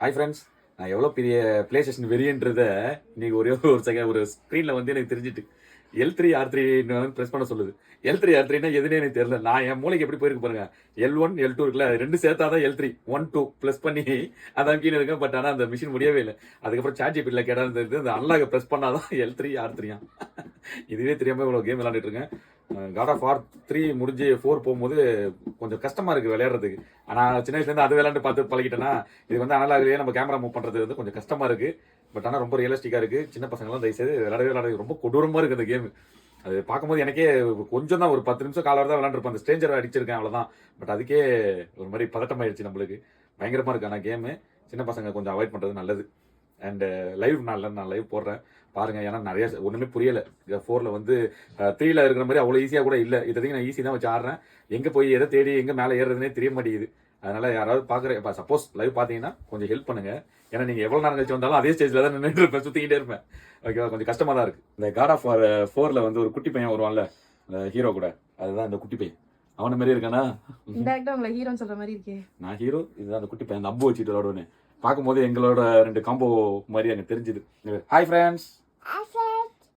Hi friends, நான் எவ்வளோ பெரிய பிளே ஸ்டேஷன் வெறியன்றத இன்னைக்கு ஒரே ஒரு செகண்ட் ஒரு ஸ்க்ரீனில் வந்து எனக்கு தெரிஞ்சுட்டு L3 R3 ப்ரெஸ் பண்ண சொல்லுது. L3 R3னா எதுனே எனக்கு தெரியல. நான் என் மூளைக்கு எப்படி போயிருக்கு பாருங்க. L1 L2 இருக்குல்ல, அது ரெண்டு சேர்த்தா தான் L3 1 2 ப்ளஸ் பண்ணி அதான் கீழே இருக்கேன். பட் ஆனால் அந்த மிஷின் முடியவே இல்லை. அதுக்கப்புறம் சாட் ஜிபிடியில் கேட்டால் அந்த அன்லாக ப்ரெஸ் பண்ணாதான் L3 R3 இதுவே தெரியாமல் இவ்வளோ கேம் விளாண்டுட்டு இருக்கேன். காட் ஆஃப் வார் 3 முடிஞ்சு 4 போகும்போது கொஞ்சம் கஷ்டமா இருக்கு விளையாடுறதுக்கு. ஆனால் சின்ன வயசுலேருந்து அது விளையாண்டு பார்த்து பழகிட்டேன்னா இது வந்து அனலாகவே நம்ம கேமரா மூவ் பண்ணுறது வந்து கொஞ்சம் கஷ்டமா இருக்கு. பட் ஆனால் ரொம்ப ரியலிஸ்டிக்காக இருக்கு. சின்ன பசங்களாம் தயவுசெய்து விளையாடவே ரொம்ப கொடூரமாக இருக்கு அந்த கேம். அது பார்க்கும்போது எனக்கே கொஞ்சம் தான் ஒரு 10 நிமிஷம் காலம் தான் விளையாண்டுருப்பேன். அந்த ஸ்ட்ரேஞ்சர் அடிச்சிருக்கேன் அவ்வளோதான். பட் அதுக்கே ஒரு மாதிரி பதட்டமாயிடுச்சு நம்மளுக்கு. பயங்கரமாக இருக்கு. ஆனால் கேமு சின்ன பசங்க கொஞ்சம் அவாய்ட் பண்ணுறது நல்லது. அண்ட் லைவ் நான் லைவ் போடுறேன் பாருங்க. ஏன்னா நிறைய ஒன்றுமே புரியலை. 4ல் வந்து 3ல் இருக்கிற மாதிரி அவ்வளோ ஈஸியாக கூட இல்லை. இதையும் நான் ஈஸி தான் வச்சு ஆடுறேன். எங்கே போய் எதை தேடி எங்கே மேலே ஏறுறதுனே தெரிய மாட்டேங்குது. அதனால யாராவது பார்க்குற இப்போ சப்போஸ் லைவ் பார்த்தீங்கன்னா கொஞ்சம் ஹெல்ப் பண்ணுங்க. ஏன்னா நீங்கள் எவ்வளோ நேரம் கழிச்சு வந்தாலும் அதே ஸ்டேஜில் தான் நின்றுட்டு இருப்பேன், சுற்றிக்கிட்டே இருப்பேன். ஓகேவா, கொஞ்சம் கஷ்டமாக தான் இருக்குது. இந்த காட் ஆஃப் வார் 4ல் வந்து ஒரு குட்டி பையன் வருவான்ல, அந்த ஹீரோ கூட, அதுதான் இந்த குட்டி பையன். அவன மாதிரி இருக்கானா? இன்டெரக்ட்டா உங்களை ஹீரோன்னு சொல்ற மாதிரி இருக்கே. நான் ஹீரோ, இதுதான் அந்த குட்டி பையன். அந்த அம்பு வச்சுட்டு விளாடுவேன்னு பார்க்கும்போது எங்களோட 2 காம்போ மாதிரி எனக்கு தெரிஞ்சுது. Hi friends.